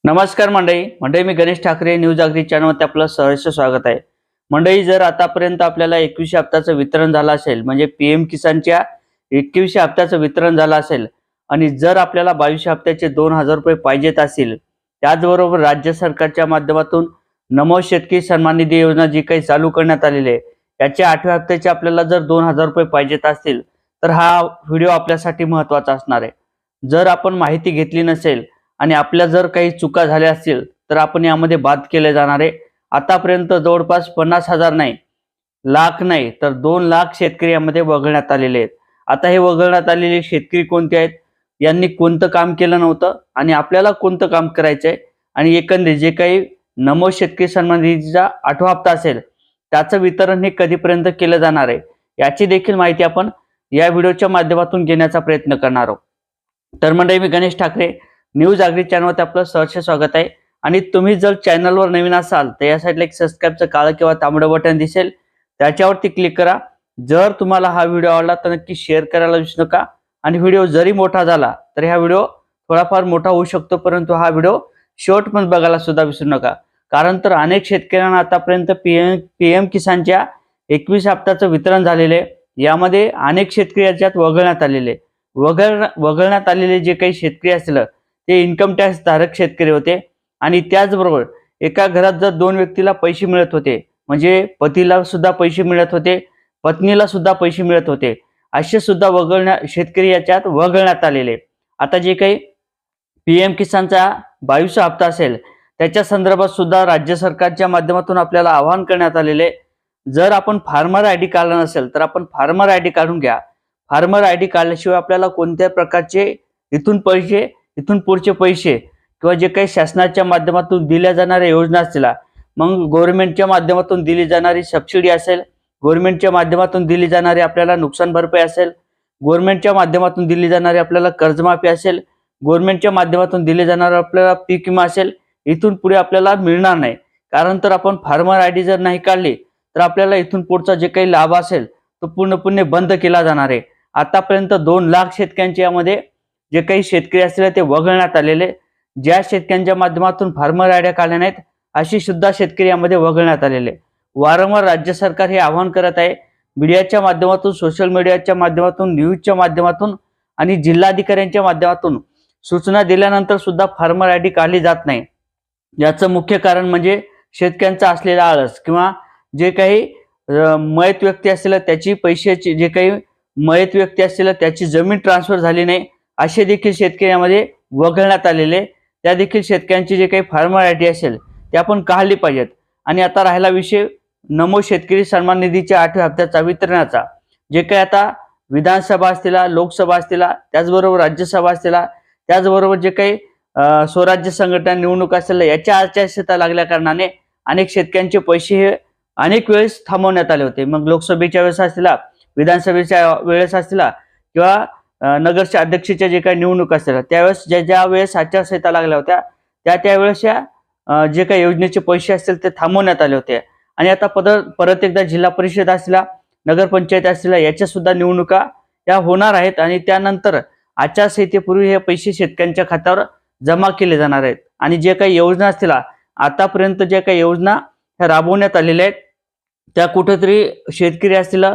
नमस्कार मंडळी मी Ganesh Thackeray news agree चॅनलमध्ये आपलं सहर्ष स्वागत आहे। मंडळी, जर आतापर्यंत आपल्याला 21 हप्त्याचं वितरण झालं असेल, म्हणजे पीएम किसानच्या 21 हप्त्याचं वितरण झालं असेल आणि जर आपल्याला 22 हप्त्याचे 2000 रुपये पाहिजेत असतील, त्याचबरोबर राज्य सरकारच्या माध्यमातून नमो शेतकरी सन्मान निधी योजना जी काही चालू करण्यात आलेली आहे, याच्या 8व्या हप्त्याचे आपल्याला जर 2000 रुपये पाहिजेत असतील तर हा व्हिडिओ आपल्यासाठी महत्त्वाचा असणार आहे। जर आपण माहिती घेतली नसेल आणि आपल्या जर काही चुका झाल्या असतील तर आपण यामध्ये बाद केले जाणार आहे। आतापर्यंत जवळपास 50,000 नाही, लाख नाही तर 2 लाख शेतकरी यामध्ये वगळण्यात आलेले आहेत। आता हे वगळण्यात आलेले शेतकरी कोणते आहेत, यांनी कोणतं काम केलं नव्हतं आणि आपल्याला कोणतं काम करायचंय, आणि एकंदरीत जे काही नमो शेतकरी सन्मान निधीचा 8वा हप्ता असेल त्याचं वितरण हे कधीपर्यंत केलं जाणार आहे, याची देखील माहिती आपण या व्हिडिओच्या माध्यमातून घेण्याचा प्रयत्न करणार आहोत। तर मंडळी, मी गणेश ठाकरे न्यूज अग्री चॅनलवर आपलं सहर्ष स्वागत आहे। आणि तुम्ही जर चॅनलवर नवीन असाल तर या साईडला एक सबस्क्राईबचं काळं किंवा तांबडं बटन दिसेल, त्याच्यावरती क्लिक करा। जर तुम्हाला हा व्हिडिओ आवडला तर नक्की शेअर करायला विसरू नका। आणि व्हिडिओ जरी मोठा झाला तर हा व्हिडिओ थोडाफार मोठा होऊ शकतो, परंतु हा व्हिडिओ शेवटपर्यंत बघायला सुद्धा विसरू नका। कारण तर अनेक शेतकऱ्यांना आतापर्यंत पीएम किसानच्या 21 हप्त्याचं वितरण झालेले आहे, यामध्ये अनेक शेतकरी याच्यात वगळण्यात आलेले वगळण्यात आलेले जे काही शेतकरी असतील ते इन्कम टॅक्स धारक शेतकरी होते। आणि त्याचबरोबर एका घरात जर 2 व्यक्तीला पैसे मिळत होते, म्हणजे पतीला सुद्धा पैसे मिळत होते, पत्नीला सुद्धा पैसे मिळत होते, असे सुद्धा शेतकरी याच्यात वगळण्यात आलेले। आता जे काही पीएम किसानचा 22 हप्ता असेल त्याच्या संदर्भात सुद्धा राज्य सरकारच्या माध्यमातून आपल्याला आवाहन करण्यात आलेले, जर आपण फार्मर आयडी काढला नसेल तर आपण फार्मर आयडी काढून घ्या। फार्मर आयडी काढल्याशिवाय आपल्याला कोणत्याही प्रकारचे इथून पुढचे पैसे किंवा जे काही शासनाच्या माध्यमातून दिल्या जाणाऱ्या योजना असतील, मग गव्हर्नमेंटच्या माध्यमातून दिली जाणारी सबसिडी असेल, गव्हर्नमेंटच्या माध्यमातून दिली जाणारी आपल्याला नुकसान भरपाई असेल, गव्हर्नमेंटच्या माध्यमातून दिली जाणारी आपल्याला कर्जमाफी असेल, गव्हर्नमेंटच्या माध्यमातून दिले जाणारा आपल्याला पीक विमा असेल, इथून पुढे आपल्याला मिळणार नाही। कारण तर आपण फार्मर आयडी जर नाही काढली तर आपल्याला इथून पुढचा जे काही लाभ असेल तो पूर्णपणे बंद केला जाणार आहे। आतापर्यंत 2 लाख शेतकऱ्यांच्या यामध्ये जे काही शेतकरी असतील ते वगळण्यात आलेले, ज्या शेतकऱ्यांच्या माध्यमातून फार्मर आयडिया काढल्या नाहीत अशी सुद्धा शेतकरी यामध्ये वगळण्यात आलेले। वारंवार राज्य सरकार हे आवाहन करत आहे, मीडियाच्या माध्यमातून, सोशल मीडियाच्या माध्यमातून, न्यूजच्या माध्यमातून आणि जिल्हाधिकाऱ्यांच्या माध्यमातून सूचना दिल्यानंतर सुद्धा फार्मर आयडी काढली जात नाही। याचं मुख्य कारण म्हणजे शेतकऱ्यांचा असलेला आळस, किंवा जे काही मयत व्यक्ती असतील त्याची पैशाची, जे काही मयत व्यक्ती असतील त्याची जमीन ट्रान्सफर झाली नाही, असे देखील शेतकरी यामध्ये वगळण्यात आलेले। त्या देखील शेतकऱ्यांची जे काही फार्मर आयडी असेल ते आपण काढली पाहिजेत। आणि आता राहिला विषय नमो शेतकरी सन्मान निधीच्या 8व्या हप्त्याचा वितरणाचा, जे काही आता विधानसभा असतील, लोकसभा असतील, त्याचबरोबर राज्यसभा असतील, त्याचबरोबर जे काही स्वराज्य संघटना निवडणूक असतील, याच्या आचारसंहिता लागल्या कारणाने अनेक शेतकऱ्यांचे पैसे हे अनेक वेळेस थांबवण्यात आले होते। मग लोकसभेच्या वेळेस असतील, विधानसभेच्या वेळेस असतील, किंवा नगरच्या अध्यक्षाच्या जे काही निवडणूक असतील त्यावेळेस ज्या वेळेस आचारसंहिता लागल्या होत्या त्यावेळेस या जे काही योजनेचे पैसे असतील ते थांबवण्यात आले होते। आणि आता परत एकदा जिल्हा परिषद असतील, नगरपंचायत असतील, याच्या सुद्धा निवडणुका या होणार आहेत आणि त्यानंतर आचारसंहितेपूर्वी हे पैसे शेतकऱ्यांच्या खात्यावर जमा केले जाणार आहेत। आणि जे काही योजना असतील, आतापर्यंत ज्या काही योजना ह्या राबवण्यात आलेल्या आहेत त्या कुठेतरी शेतकरी असतील,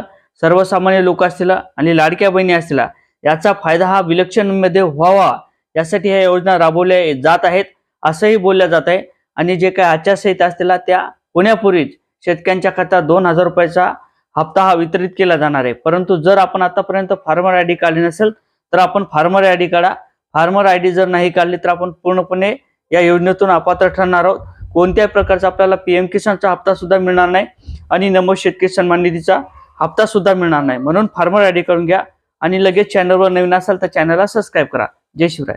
सर्वसामान्य लोक असतील आणि लाडक्या बहिणी असतील, याचा फायदा हा विलक्षणमध्ये व्हावा यासाठी ह्या योजना राबवल्या जात आहेत असंही बोलल्या जात आहे। आणि जे काही आचारसंहिता असतील त्या होण्यापूर्वीच शेतकऱ्यांच्या खात्यात 2000 रुपयाचा हप्ता हा वितरित केला जाणार आहे। परंतु जर आपण आतापर्यंत फार्मर आयडी काढली नसेल तर आपण फार्मर आयडी काढा। फार्मर आयडी जर नाही काढली तर आपण पूर्णपणे या योजनेतून अपात्र ठरणार आहोत। कोणत्याही प्रकारचा आपल्याला पीएम किसानचा हप्ता सुद्धा मिळणार नाही आणि नमो शेतकरी सन्मान निधीचा हप्ता सुद्धा मिळणार नाही। म्हणून फार्मर आयडी काढून घ्या आणि लगेच चॅनलवर नवीन असाल तर चॅनलला सबस्क्राईब करा। जय शिवराय।